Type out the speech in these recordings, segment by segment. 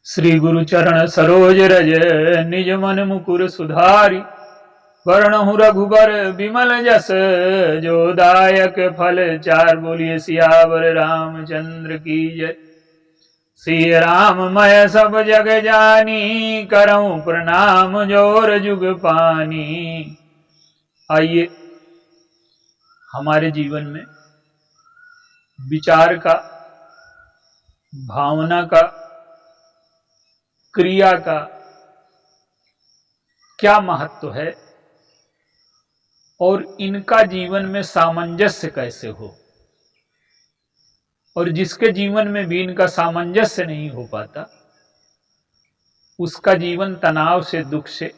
श्री गुरु चरण सरोज रज निज मन मुकुर सुधारी। वर्णहु रघुबर विमल जस जो दायक फल चार। बोलिए सियावर रामचंद्र की जय। श्री राम मैं सब जग जानी करऊं प्रणाम जोर जुग पानी। आइए हमारे जीवन में विचार का, भावना का, क्रिया का क्या महत्व है और इनका जीवन में सामंजस्य कैसे हो। और जिसके जीवन में भी इनका सामंजस्य नहीं हो पाता उसका जीवन तनाव से, दुख से,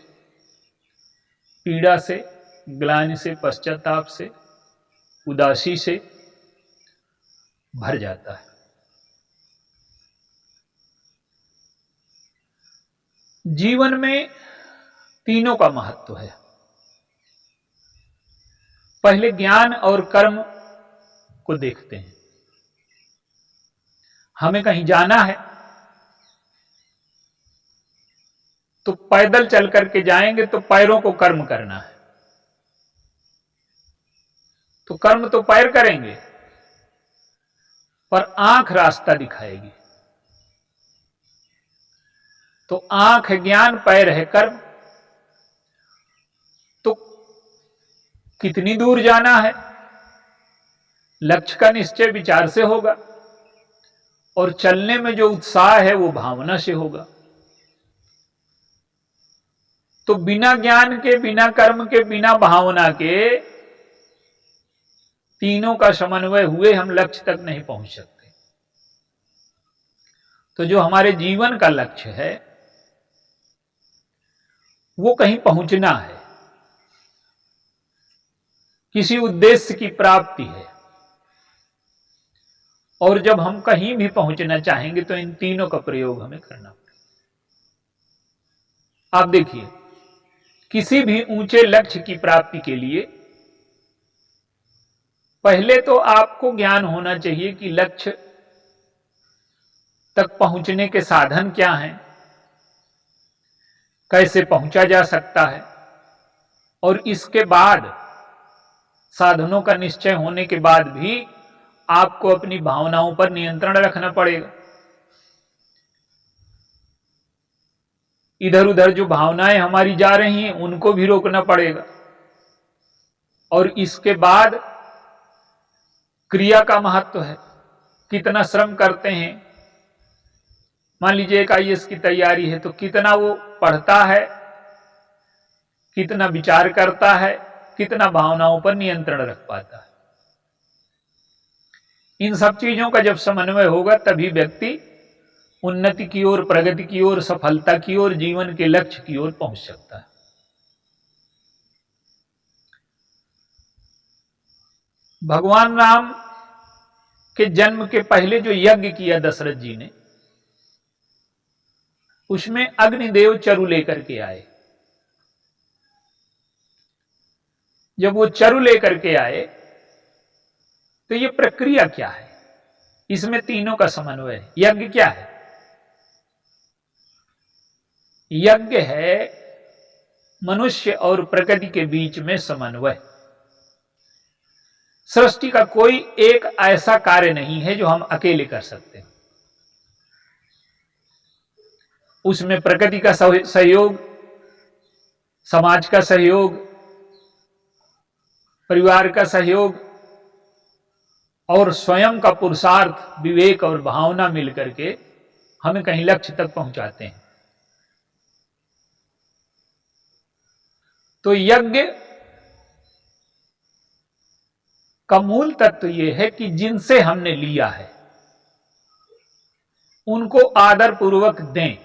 पीड़ा से, ग्लानि से, पश्चाताप से, उदासी से भर जाता है। जीवन में तीनों का महत्व है। पहले ज्ञान और कर्म को देखते हैं। हमें कहीं जाना है तो पैदल चल करके जाएंगे तो पैरों को कर्म करना है, तो कर्म तो पैर करेंगे पर आंख रास्ता दिखाएगी। तो आंख है ज्ञान, पैर है कर्म। तो कितनी दूर जाना है लक्ष्य का निश्चय विचार से होगा और चलने में जो उत्साह है वो भावना से होगा। तो बिना ज्ञान के, बिना कर्म के, बिना भावना के तीनों का समन्वय हुए हम लक्ष्य तक नहीं पहुंच सकते। तो जो हमारे जीवन का लक्ष्य है वो कहीं पहुंचना है, किसी उद्देश्य की प्राप्ति है। और जब हम कहीं भी पहुंचना चाहेंगे तो इन तीनों का प्रयोग हमें करना पड़ेगा। आप देखिए, किसी भी ऊंचे लक्ष्य की प्राप्ति के लिए पहले तो आपको ज्ञान होना चाहिए कि लक्ष्य तक पहुंचने के साधन क्या हैं, कैसे पहुंचा जा सकता है। और इसके बाद साधनों का निश्चय होने के बाद भी आपको अपनी भावनाओं पर नियंत्रण रखना पड़ेगा। इधर उधर जो भावनाएं हमारी जा रही हैं उनको भी रोकना पड़ेगा। और इसके बाद क्रिया का महत्व है, कितना श्रम करते हैं। मान लीजिए एक आईएएस की तैयारी है तो कितना वो पढ़ता है, कितना विचार करता है, कितना भावनाओं पर नियंत्रण रख पाता है। इन सब चीजों का जब समन्वय होगा तभी व्यक्ति उन्नति की ओर, प्रगति की ओर, सफलता की ओर, जीवन के लक्ष्य की ओर पहुंच सकता है। भगवान राम के जन्म के पहले जो यज्ञ किया दशरथ जी ने, उसमें अग्निदेव चरु लेकर के आए। जब वो चरु लेकर के आए तो ये प्रक्रिया क्या है, इसमें तीनों का समन्वय है। यज्ञ क्या है? यज्ञ है मनुष्य और प्रकृति के बीच में समन्वय। सृष्टि का कोई एक ऐसा कार्य नहीं है जो हम अकेले कर सकते हैं। उसमें प्रकृति का सहयोग, समाज का सहयोग, परिवार का सहयोग और स्वयं का पुरुषार्थ, विवेक और भावना मिलकर के हमें कहीं लक्ष्य तक पहुंचाते हैं। तो यज्ञ का मूल तत्व यह है कि जिनसे हमने लिया है उनको आदर पूर्वक दें।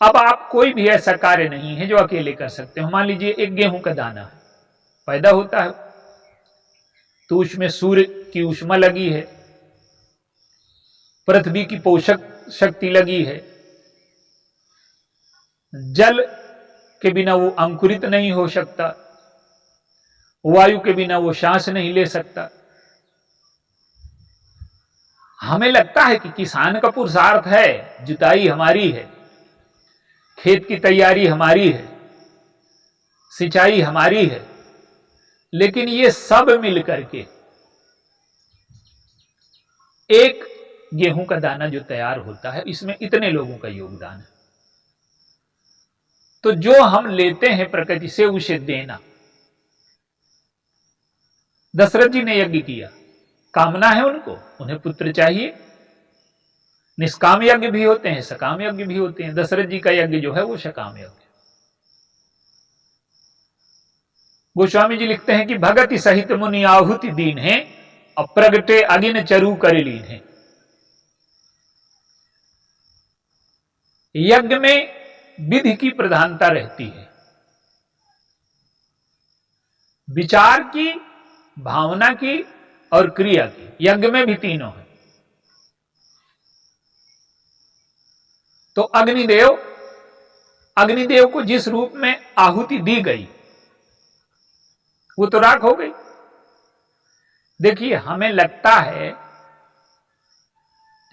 अब आप कोई भी ऐसा कार्य नहीं है जो अकेले कर सकते हो। मान लीजिए एक गेहूं का दाना पैदा होता है तो उसमें सूर्य की ऊष्मा लगी है, पृथ्वी की पोषक शक्ति लगी है, जल के बिना वो अंकुरित नहीं हो सकता, वायु के बिना वो सांस नहीं ले सकता, हमें लगता है कि किसान का पुरुषार्थ है, जुताई हमारी है, खेत की तैयारी हमारी है, सिंचाई हमारी है, लेकिन ये सब मिलकर के एक गेहूं का दाना जो तैयार होता है, इसमें इतने लोगों का योगदान है। तो जो हम लेते हैं प्रकृति से, उसे देना। दशरथ जी ने यज्ञ किया, कामना है उनको, उन्हें पुत्र चाहिए। निष्काम यज्ञ भी होते हैं, सकाम यज्ञ भी होते हैं। दशरथ जी का यज्ञ जो है वो सकाम यज्ञ। गोस्वामी जी लिखते हैं कि भगति सहित मुनि आहुति दीन है, अप्रगटे अगिन चरु कर लीन है। यज्ञ में विधि की प्रधानता रहती है, विचार की, भावना की और क्रिया की। यज्ञ में भी तीनों है। तो अग्निदेव को जिस रूप में आहुति दी गई वो तो राख हो गई। देखिए, हमें लगता है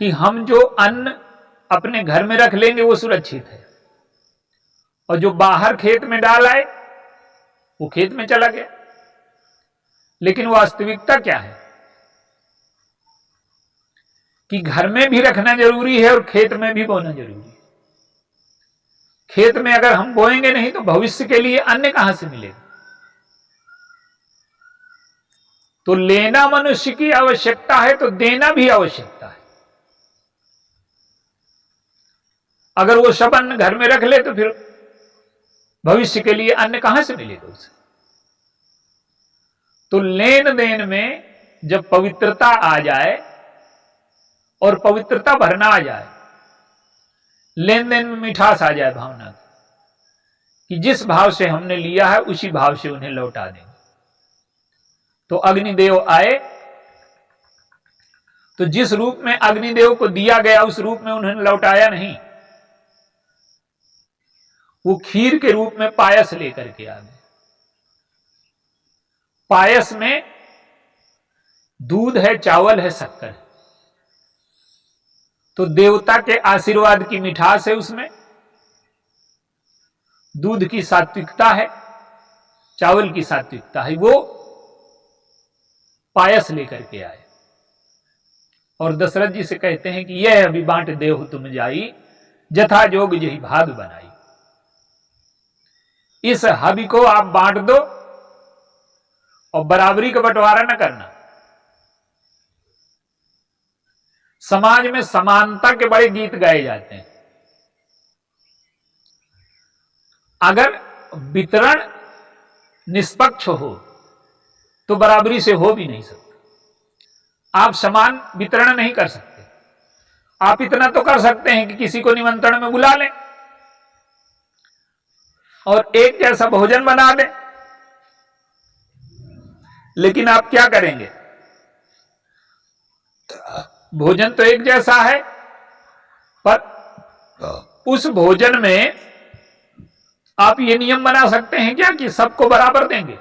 कि हम जो अन्न अपने घर में रख लेंगे वो सुरक्षित है, और जो बाहर खेत में डाल आए वो खेत में चला गया। लेकिन वास्तविकता क्या है कि घर में भी रखना जरूरी है और खेत में भी बोना जरूरी है। खेत में अगर हम बोएंगे नहीं तो भविष्य के लिए अन्न कहां से मिलेगा। तो लेना मनुष्य की आवश्यकता है, तो देना भी आवश्यकता है। अगर वो सब अन्न घर में रख ले तो फिर भविष्य के लिए अन्न कहां से मिलेगा उसे। तो लेन देन में जब पवित्रता आ जाए और पवित्रता भरना आ जाए, लेन देन में मिठास आ जाए, भावना कि जिस भाव से हमने लिया है उसी भाव से उन्हें लौटा देंगे। तो अग्निदेव आए, तो जिस रूप में अग्निदेव को दिया गया उस रूप में उन्होंने लौटाया नहीं। वो खीर के रूप में पायस लेकर के आ गए। पायस में दूध है, चावल है, शक्कर है। तो देवता के आशीर्वाद की मिठास है उसमें, दूध की सात्विकता है, चावल की सात्विकता है। वो पायस लेकर के आए और दशरथ जी से कहते हैं कि यह अभी बांट देहु तुम जाई, जथा जोग यही भाग बनाई। इस हबी को आप बांट दो और बराबरी का बंटवारा न करना। समाज में समानता के बड़े गीत गाए जाते हैं। अगर वितरण निष्पक्ष हो तो बराबरी से हो भी नहीं सकता। आप समान वितरण नहीं कर सकते। आप इतना तो कर सकते हैं कि किसी को निमंत्रण में बुला लें और एक जैसा भोजन बना दें, लेकिन आप क्या करेंगे? भोजन तो एक जैसा है, पर उस भोजन में आप ये नियम बना सकते हैं क्या कि सबको बराबर देंगे?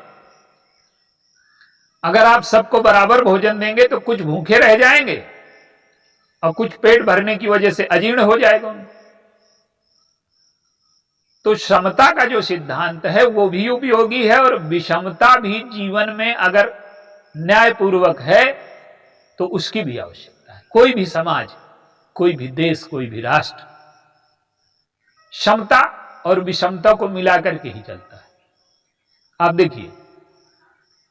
अगर आप सबको बराबर भोजन देंगे तो कुछ भूखे रह जाएंगे और कुछ पेट भरने की वजह से अजीर्ण हो जाएगा। तो समता का जो सिद्धांत है वो भी उपयोगी है, और विषमता भी जीवन में अगर न्यायपूर्वक है तो उसकी भी आवश्यकता है। कोई भी समाज, कोई भी देश, कोई भी राष्ट्र समता और विषमता को मिलाकर के ही चलता है। आप देखिए,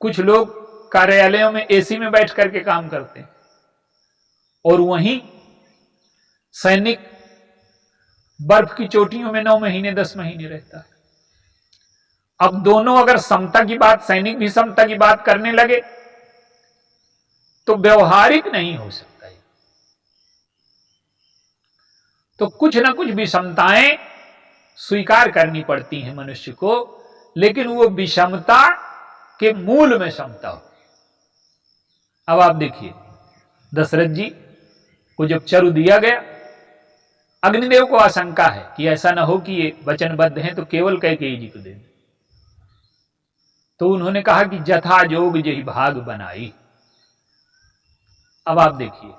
कुछ लोग कार्यालयों में एसी में बैठ करके काम करते हैं और वहीं सैनिक बर्फ की चोटियों में 9 महीने 10 महीने रहता है। अब दोनों अगर समता की बात, सैनिक भी समता की बात करने लगे तो व्यवहारिक नहीं हो सकता है। तो कुछ ना कुछ विषमताएं स्वीकार करनी पड़ती हैं मनुष्य को, लेकिन वो विषमता के मूल में समता हो। अब आप देखिए, दशरथ जी को जब चरु दिया गया, अग्निदेव को आशंका है कि ऐसा ना हो कि ये वचनबद्ध हैं तो केवल कैकेयी जी को दे दें। तो उन्होंने कहा कि जथा जोग यही भाग बनाई। अब आप देखिए,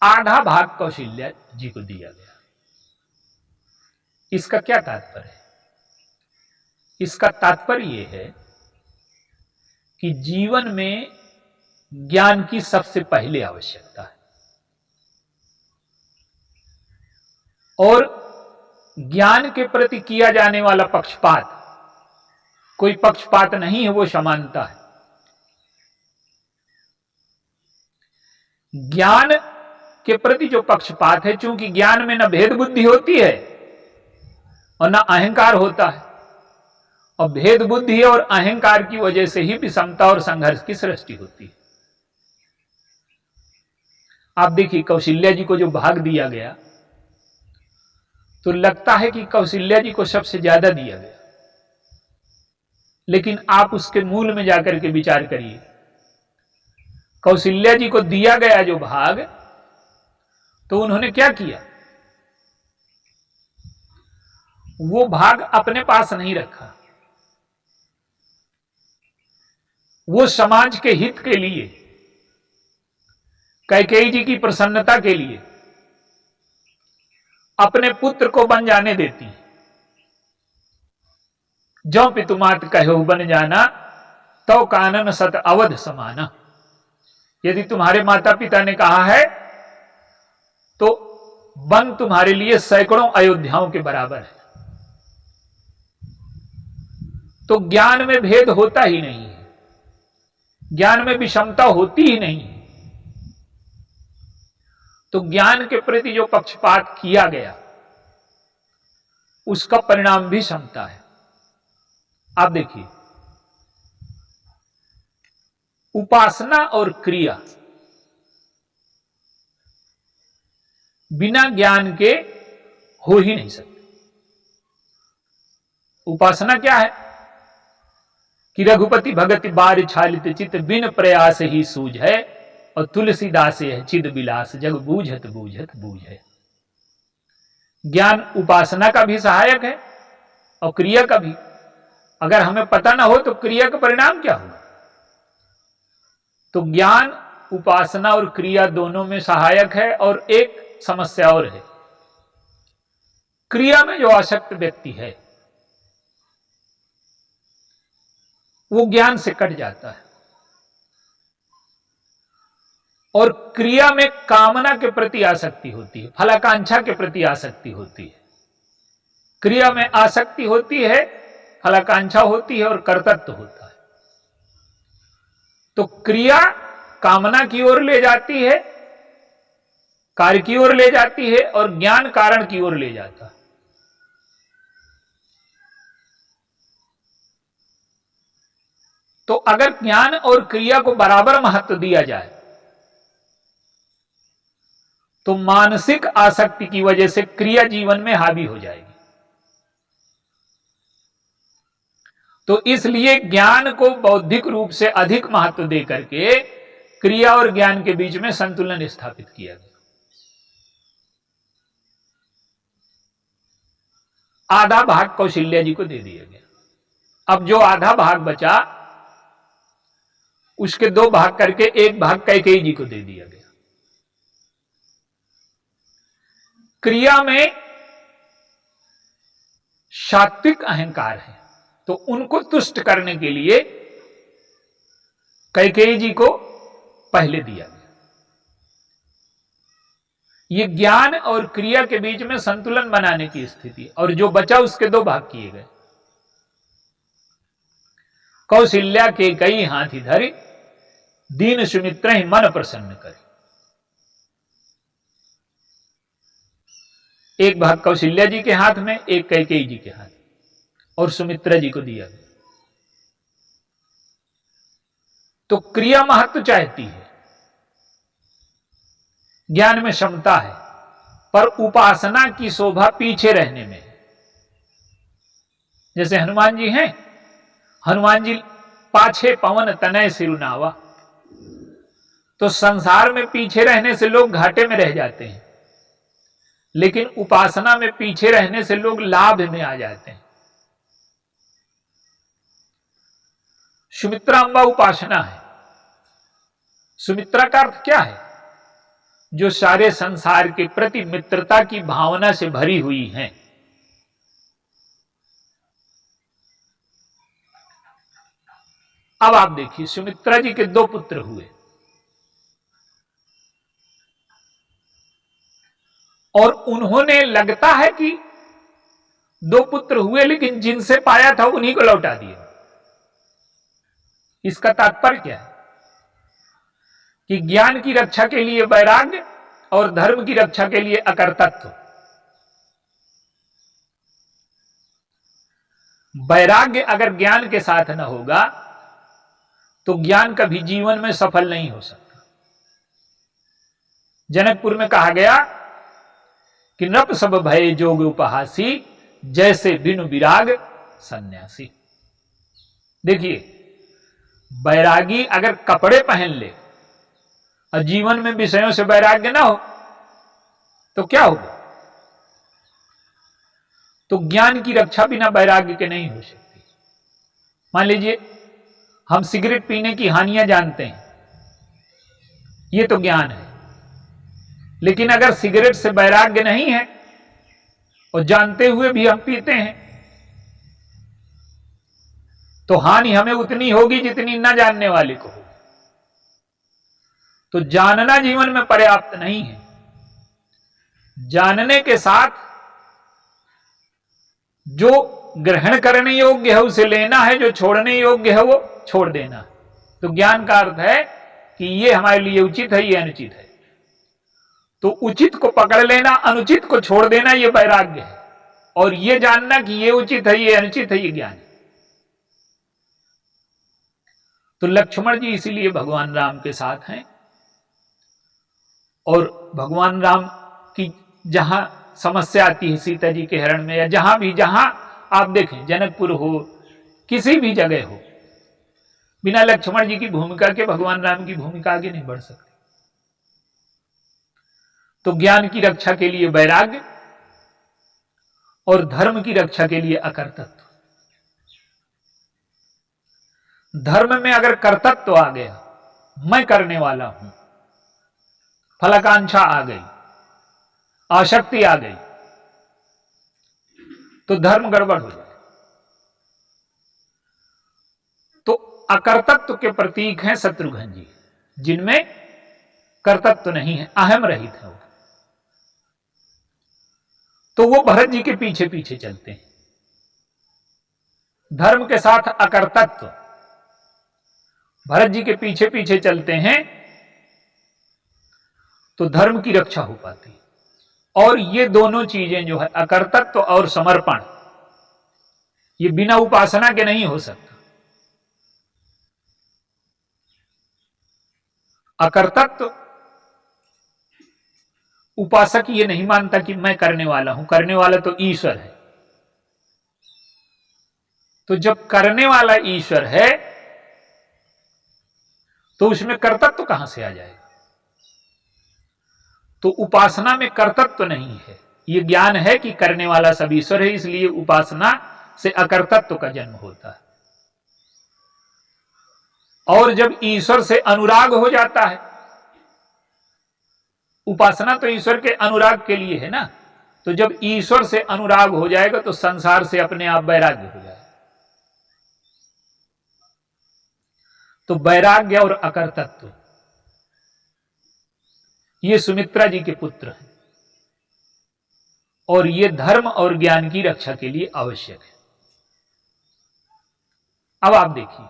आधा भाग कौशल्या जी को दिया गया। इसका क्या तात्पर्य है? इसका तात्पर्य यह है कि जीवन में ज्ञान की सबसे पहले आवश्यकता है, और ज्ञान के प्रति किया जाने वाला पक्षपात कोई पक्षपात नहीं है, वो समानता है। ज्ञान के प्रति जो पक्षपात है, चूंकि ज्ञान में न भेद बुद्धि होती है और न अहंकार होता है, और भेद बुद्धि और अहंकार की वजह से ही विषमता और संघर्ष की सृष्टि होती है। आप देखिए, कौशल्या जी को जो भाग दिया गया, तो लगता है कि कौशल्या जी को सबसे ज्यादा दिया गया, लेकिन आप उसके मूल में जाकर के विचार करिए। कौशल्या जी को दिया गया जो भाग, तो उन्होंने क्या किया? वो भाग अपने पास नहीं रखा, वो समाज के हित के लिए, कैकेयी जी की प्रसन्नता के लिए अपने पुत्र को बन जाने देती। जो पितुमात कहो बन जाना, तो कानन सत अवध समाना। यदि तुम्हारे माता पिता ने कहा है तो वन तुम्हारे लिए सैकड़ों अयोध्याओं के बराबर है। तो ज्ञान में भेद होता ही नहीं है, ज्ञान में विषमता होती ही नहीं है। तो ज्ञान के प्रति जो पक्षपात किया गया, उसका परिणाम भी क्षमता है। आप देखिए, उपासना और क्रिया बिना ज्ञान के हो ही नहीं सकती। उपासना क्या है कि रघुपति भगति बार छालित चित, बिन प्रयास ही सूझ है, और तुलसीदास है चिद विलास, जग बूझत बूझत बूझ है। ज्ञान उपासना का भी सहायक है और क्रिया का भी। अगर हमें पता ना हो तो क्रिया का परिणाम क्या होगा? तो ज्ञान उपासना और क्रिया दोनों में सहायक है। और एक समस्या और है, क्रिया में जो आसक्त व्यक्ति है वो ज्ञान से कट जाता है, और क्रिया में कामना के प्रति आसक्ति होती है, फलाकांक्षा के प्रति आसक्ति होती है। क्रिया में आसक्ति होती है, फलाकांक्षा होती है और कर्तृत्व होता है। तो क्रिया कामना की ओर ले जाती है, कार्य की ओर ले जाती है, और ज्ञान कारण की ओर ले जाता है। तो अगर ज्ञान और क्रिया को बराबर महत्व दिया जाए तो मानसिक आसक्ति की वजह से क्रिया जीवन में हावी हो जाएगी। तो इसलिए ज्ञान को बौद्धिक रूप से अधिक महत्व देकर के क्रिया और ज्ञान के बीच में संतुलन स्थापित किया गया। आधा भाग कौशल्या जी को दे दिया गया। अब जो आधा भाग बचा, उसके दो भाग करके एक भाग कैकेयी जी को दे दिया गया। क्रिया में सात्विक अहंकार है, तो उनको तुष्ट करने के लिए कैकेयी जी को पहले दिया गया। ये ज्ञान और क्रिया के बीच में संतुलन बनाने की स्थिति, और जो बचा उसके दो भाग किए गए। कौशल्या के कई हाथी धरे, दीन सुमित्र ही मन प्रसन्न करे। एक भाग कौशल्या जी के हाथ में, एक कैकेयी जी के हाथ में, और सुमित्रा जी को दिया गया। तो क्रिया महत्व चाहती है, ज्ञान में क्षमता है, पर उपासना की शोभा पीछे रहने में है। जैसे हनुमान जी हैं, हनुमान जी पाछे पवन तनय सिरुनावा। तो संसार में पीछे रहने से लोग घाटे में रह जाते हैं, लेकिन उपासना में पीछे रहने से लोग लाभ में आ जाते हैं। सुमित्रा अम्बा उपासना है। सुमित्रा का अर्थ क्या है? जो सारे संसार के प्रति मित्रता की भावना से भरी हुई हैं। अब आप देखिए, सुमित्रा जी के 2 पुत्र हुए और उन्होंने, लगता है कि 2 पुत्र हुए, लेकिन जिनसे पाया था उन्हीं को लौटा दिया। इसका तात्पर्य क्या है कि ज्ञान की रक्षा के लिए वैराग्य और धर्म की रक्षा के लिए अकर्तृत्व। वैराग्य अगर ज्ञान के साथ न होगा तो ज्ञान कभी जीवन में सफल नहीं हो सकता। जनकपुर में कहा गया कि नृप सब भय जोग उपहासी, जैसे बिनु विराग सन्यासी। देखिए, वैरागी अगर कपड़े पहन ले और जीवन में विषयों से वैराग्य ना हो तो क्या होगा? तो ज्ञान की रक्षा बिना वैराग्य के नहीं हो सकती। मान लीजिए, हम सिगरेट पीने की हानियां जानते हैं, ये तो ज्ञान है, लेकिन अगर सिगरेट से वैराग्य नहीं है और जानते हुए भी हम पीते हैं तो हानि हमें उतनी होगी जितनी न जानने वाले को होगी। तो जानना जीवन में पर्याप्त नहीं है। जानने के साथ जो ग्रहण करने योग्य है उसे लेना है, जो छोड़ने योग्य है वो छोड़ देना। तो ज्ञान का अर्थ है कि ये हमारे लिए उचित है, ये अनुचित है। तो उचित को पकड़ लेना, अनुचित को छोड़ देना, ये वैराग्य है। और ये जानना कि ये उचित है, ये अनुचित है, ये ज्ञान है। तो लक्ष्मण जी इसीलिए भगवान राम के साथ हैं। और भगवान राम की जहां समस्या आती है सीता जी के हरण में, या जहां आप देखें, जनकपुर हो, किसी भी जगह हो, बिना लक्ष्मण जी की भूमिका के भगवान राम की भूमिका आगे नहीं बढ़ सकती। तो ज्ञान की रक्षा के लिए वैराग्य और धर्म की रक्षा के लिए अकर्तृत्व। धर्म में अगर कर्तृत्व आ गया, मैं करने वाला हूं, फलाकांक्षा आ गई, आसक्ति आ गई, तो धर्म गड़बड़ हो जाए। तो अकर्तृत्व के प्रतीक हैं शत्रुघ्न जी, जिनमें कर्तृत्व नहीं है, अहम रहित है वो। तो वो भरत जी के पीछे पीछे चलते हैं। धर्म के साथ अकर्तृत्व, भरत जी के पीछे पीछे चलते हैं तो धर्म की रक्षा हो पाती है। और ये दोनों चीजें जो है, अकर्तृत्व और समर्पण, ये बिना उपासना के नहीं हो सकता। अकर्तृत्व, उपासक ये नहीं मानता कि मैं करने वाला हूं, करने वाला तो ईश्वर है। तो जब करने वाला ईश्वर है तो उसमें कर्तृत्व कहां से आ जाएगा? तो उपासना में कर्तृत्व नहीं है, यह ज्ञान है कि करने वाला सब ईश्वर है, इसलिए उपासना से अकर्तृत्व का जन्म होता है। और जब ईश्वर से अनुराग हो जाता है, उपासना तो ईश्वर के अनुराग के लिए है ना, तो जब ईश्वर से अनुराग हो जाएगा तो संसार से अपने आप वैराग्य हो जाएगा। तो वैराग्य और अकर्तृत्व, ये सुमित्रा जी के पुत्र हैं और ये धर्म और ज्ञान की रक्षा के लिए आवश्यक है। अब आप देखिए,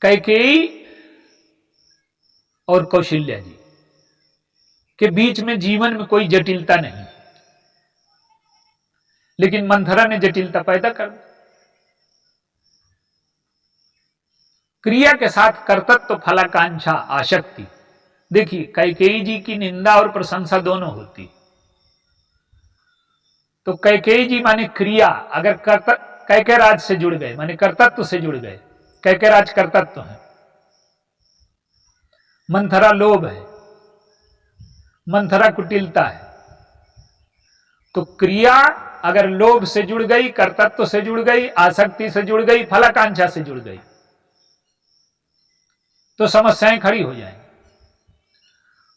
कैकेयी और कौशल्या जी के बीच में जीवन में कोई जटिलता नहीं, लेकिन मंथरा ने जटिलता पैदा कर दी। क्रिया के साथ कर्तृत्व, फलाकांक्षा, आसक्ति। देखिए, कैकेयी जी की निंदा और प्रशंसा दोनों होती। तो कैकेयी जी माने क्रिया, अगर कैकेयराज से जुड़ गए माने कर्तृत्व से जुड़ गए, कैकेयराज कर्तृत्व है, मंथरा लोभ है, मंथरा कुटिलता है। तो क्रिया अगर लोभ से जुड़ गई, कर्तृत्व से जुड़ गई, आसक्ति से जुड़ गई, फलाकांक्षा से जुड़ गई, तो समस्याएं खड़ी हो जाएंगी।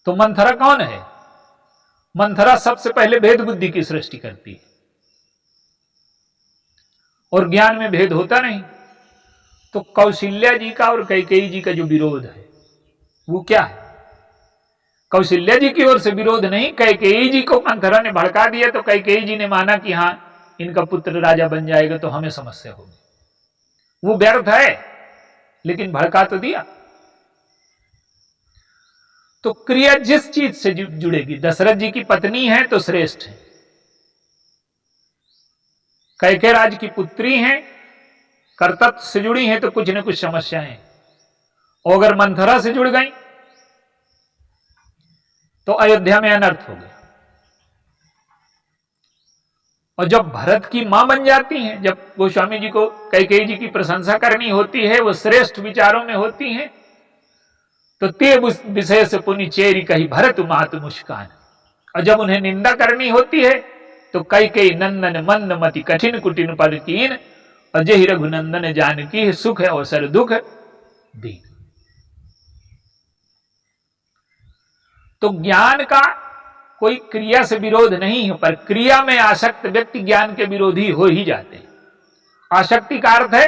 तो मंथरा कौन है? मंथरा सबसे पहले भेद बुद्धि की सृष्टि करती है, और ज्ञान में भेद होता नहीं। तो कौशल्या जी का और कैकेयी जी का जो विरोध है वो क्या है? कौशल्या जी की ओर से विरोध नहीं, कैकेयी जी को मंथरा ने भड़का दिया, तो कैकेयी जी ने माना कि हां इनका पुत्र राजा बन जाएगा तो हमें समस्या होगी। वो व्यर्थ है, लेकिन भड़का तो दिया। तो क्रिया जिस चीज से जुड़ेगी, दशरथ जी की पत्नी है तो श्रेष्ठ है, कैकेयी राज की पुत्री हैं, कर्तव्य से जुड़ी हैं तो कुछ न कुछ समस्याएं, और अगर मंथरा से जुड़ गई तो अयोध्या में अनर्थ हो गया। और जब भरत की मां बन जाती हैं, जब गोस्वामी जी को कैकेयी जी की प्रशंसा करनी होती है, वो श्रेष्ठ विचारों में होती हैं, तो ते विषय से पुनि चेरी कही भरत मात मुस्कान। और जब उन्हें निंदा करनी होती है तो कैकेयी नंदन मंद मति कठिन कुटिन पद कीन, अजय रघुनंदन जानकी सुख अवसर दुख दीन। तो ज्ञान का कोई क्रिया से विरोध नहीं है, पर क्रिया में आसक्त व्यक्ति ज्ञान के विरोधी हो ही जाते हैं। आसक्ति का अर्थ है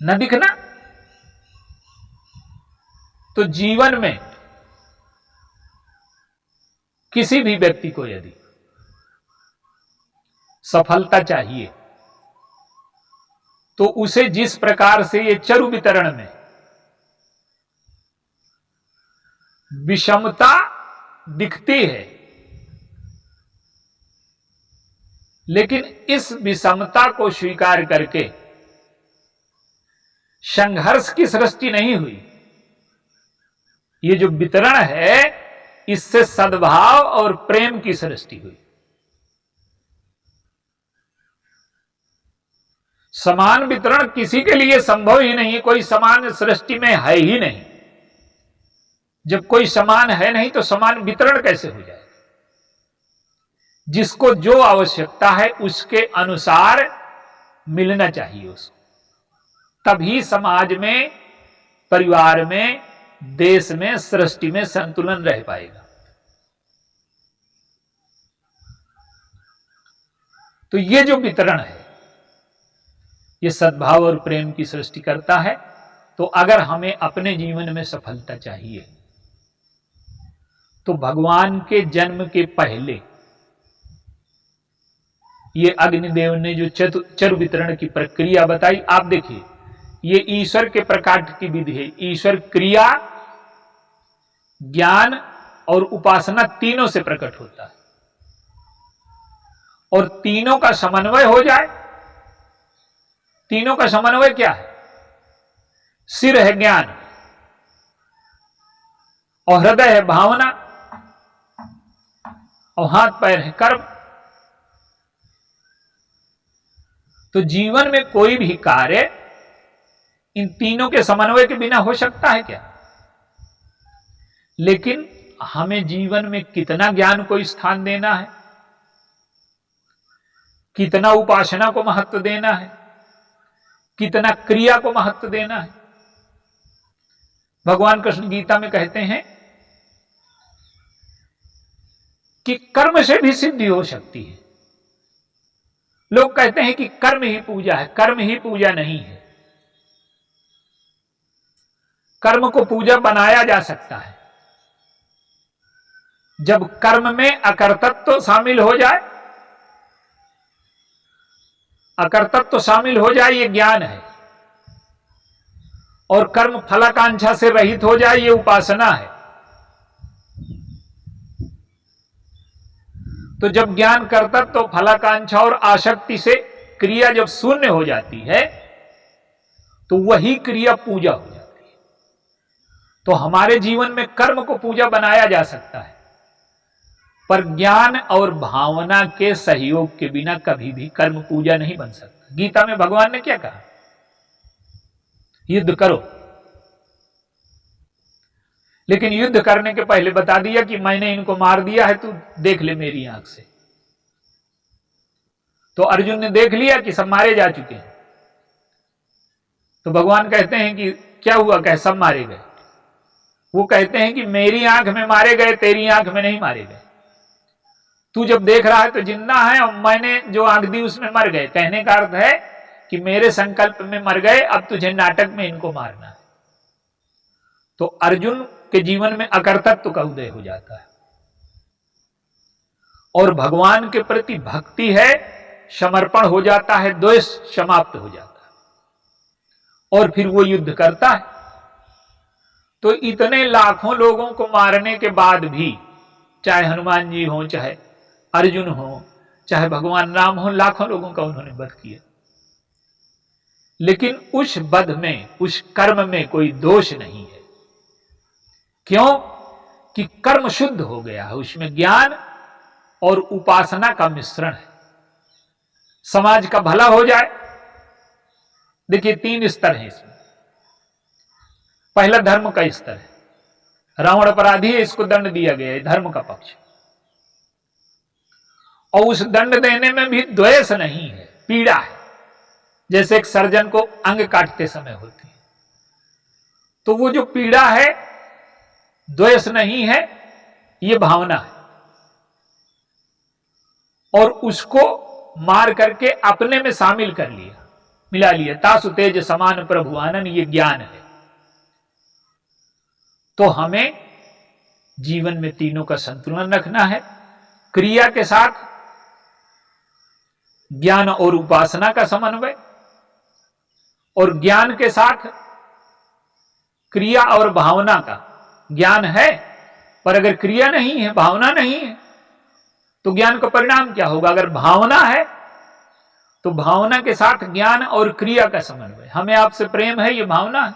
न दिखना। तो जीवन में किसी भी व्यक्ति को यदि सफलता चाहिए तो उसे जिस प्रकार से ये चरु वितरण में विषमता दिखती है, लेकिन इस विषमता को स्वीकार करके संघर्ष की सृष्टि नहीं हुई। ये जो वितरण है इससे सद्भाव और प्रेम की सृष्टि हुई। समान वितरण किसी के लिए संभव ही नहीं, कोई समान सृष्टि में है ही नहीं। जब कोई समान है नहीं तो समान वितरण कैसे हो जाए? जिसको जो आवश्यकता है उसके अनुसार मिलना चाहिए उसको, तभी समाज में, परिवार में, देश में, सृष्टि में संतुलन रह पाएगा। तो ये जो वितरण है ये सद्भाव और प्रेम की सृष्टि करता है। तो अगर हमें अपने जीवन में सफलता चाहिए तो भगवान के जन्म के पहले ये अग्निदेव ने जो चरु वितरण की प्रक्रिया बताई, आप देखिए, ये ईश्वर के प्रकाट की विधि है। ईश्वर क्रिया, ज्ञान और उपासना तीनों से प्रकट होता है, और तीनों का समन्वय हो जाए। तीनों का समन्वय क्या है? सिर है ज्ञान और हृदय है भावना और हाथ पैर है कर्म। तो जीवन में कोई भी कार्य इन तीनों के समन्वय के बिना हो सकता है क्या? लेकिन हमें जीवन में कितना ज्ञान को स्थान देना है, कितना उपासना को महत्व देना है, कितना क्रिया को महत्व देना है। भगवान कृष्ण गीता में कहते हैं कि कर्म से भी सिद्धि हो सकती है। लोग कहते हैं कि कर्म ही पूजा है, कर्म ही पूजा नहीं है। कर्म को पूजा बनाया जा सकता है जब कर्म में अकर्तृत्व शामिल हो जाए। अकर्तृत्व शामिल हो जाए ये ज्ञान है, और कर्म फलाकांक्षा से रहित हो जाए ये उपासना है। तो जब ज्ञान कर्तृत्व, फलाकांक्षा और आसक्ति से क्रिया जब शून्य हो जाती है तो वही क्रिया पूजा हो जाती है। तो हमारे जीवन में कर्म को पूजा बनाया जा सकता है, पर ज्ञान और भावना के सहयोग के बिना कभी भी कर्म पूजा नहीं बन सकता। गीता में भगवान ने क्या कहा? युद्ध करो, लेकिन युद्ध करने के पहले बता दिया कि मैंने इनको मार दिया है, तू देख ले मेरी आंख से। तो अर्जुन ने देख लिया कि सब मारे जा चुके हैं। तो भगवान कहते हैं कि क्या हुआ, कह सब मारे गए। वो कहते हैं कि मेरी आंख में मारे गए, तेरी आंख में नहीं मारे गए। तू जब देख रहा है तो जिंदा है, और मैंने जो आंख दी उसमें मर गए। कहने का अर्थ है कि मेरे संकल्प में मर गए, अब तुझे नाटक में इनको मारना है। तो अर्जुन के जीवन में अकर्तृत्व का उदय हो जाता है और भगवान के प्रति भक्ति है, समर्पण हो जाता है, द्वेष समाप्त हो जाता है और फिर वो युद्ध करता है। तो इतने लाखों लोगों को मारने के बाद भी, चाहे हनुमान जी हो, चाहे अर्जुन हो, चाहे भगवान राम हो, लाखों लोगों का उन्होंने वध किया, लेकिन उस वध में, उस कर्म में कोई दोष नहीं है। क्यों? कि कर्म शुद्ध हो गया है, उसमें ज्ञान और उपासना का मिश्रण है। समाज का भला हो जाए। देखिए 3 स्तर हैं इसमें। पहला धर्म का स्तर है। रावण अपराधी है, इसको दंड दिया गया है, धर्म का पक्ष। और उस दंड देने में भी द्वेष नहीं है, पीड़ा है। जैसे एक सर्जन को अंग काटते समय होती है, तो वो जो पीड़ा है, द्वेष नहीं है, ये भावना है। और उसको मार करके अपने में शामिल कर लिया, मिला लिया। तासु तेज समान प्रभु आनन, ये ज्ञान है। तो हमें जीवन में तीनों का संतुलन रखना है। क्रिया के साथ ज्ञान और उपासना का समन्वय, और ज्ञान के साथ क्रिया और भावना का। ज्ञान है पर अगर क्रिया नहीं है, भावना नहीं है, तो ज्ञान का परिणाम क्या होगा? अगर भावना है तो भावना के साथ ज्ञान और क्रिया का समन्वय। हमें आपसे प्रेम है, ये भावना है,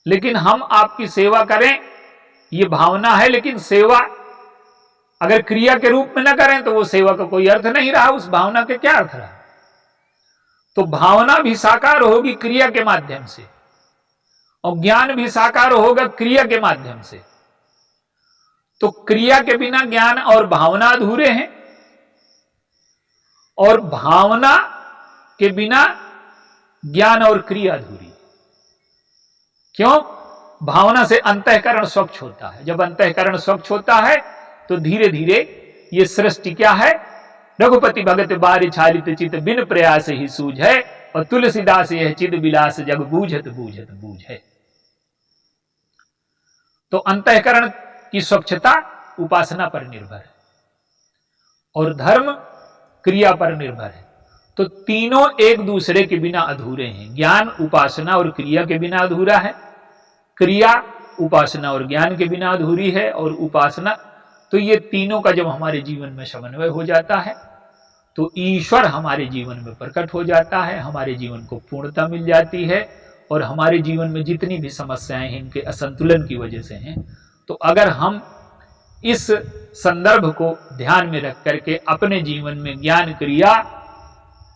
लेकिन हम आपकी सेवा करें, ये भावना है, लेकिन सेवा अगर क्रिया के रूप में न करें तो वो सेवा का कोई अर्थ नहीं रहा, उस भावना के क्या अर्थ रहा? तो भावना भी साकार होगी क्रिया के माध्यम से, और ज्ञान भी साकार होगा क्रिया के माध्यम से। तो क्रिया के बिना ज्ञान और भावना अधूरे हैं, और भावना के बिना ज्ञान और क्रिया अधूरी। क्यों? भावना से अंतःकरण स्वच्छ होता है। जब अंतःकरण स्वच्छ होता है तो धीरे धीरे ये सृष्टि क्या है? रघुपति भगत बारि छालित चित, बिन प्रयास ही सूझ है, और तुलसीदास यह चिद विलास, जग बूझत बूझत बूझ है। तो अंतःकरण की स्वच्छता उपासना पर निर्भर है, और धर्म क्रिया पर निर्भर है। तो तीनों एक दूसरे के बिना अधूरे हैं। ज्ञान उपासना और क्रिया के बिना अधूरा है, क्रिया उपासना और ज्ञान के बिना अधूरी है, और उपासना। तो ये तीनों का जब हमारे जीवन में समन्वय हो जाता है तो ईश्वर हमारे जीवन में प्रकट हो जाता है, हमारे जीवन को पूर्णता मिल जाती है, और हमारे जीवन में जितनी भी समस्याएं हैं इनके असंतुलन की वजह से हैं। तो अगर हम इस संदर्भ को ध्यान में रख करके अपने जीवन में ज्ञान, क्रिया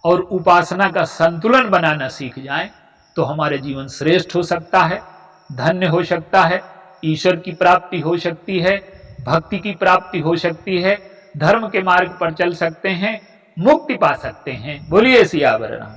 और उपासना का संतुलन बनाना सीख जाएं तो हमारे जीवन श्रेष्ठ हो सकता है, धन्य हो सकता है, ईश्वर की प्राप्ति हो सकती है, भक्ति की प्राप्ति हो सकती है, धर्म के मार्ग पर चल सकते हैं, मुक्ति पा सकते हैं। बोलिए सियावर राम।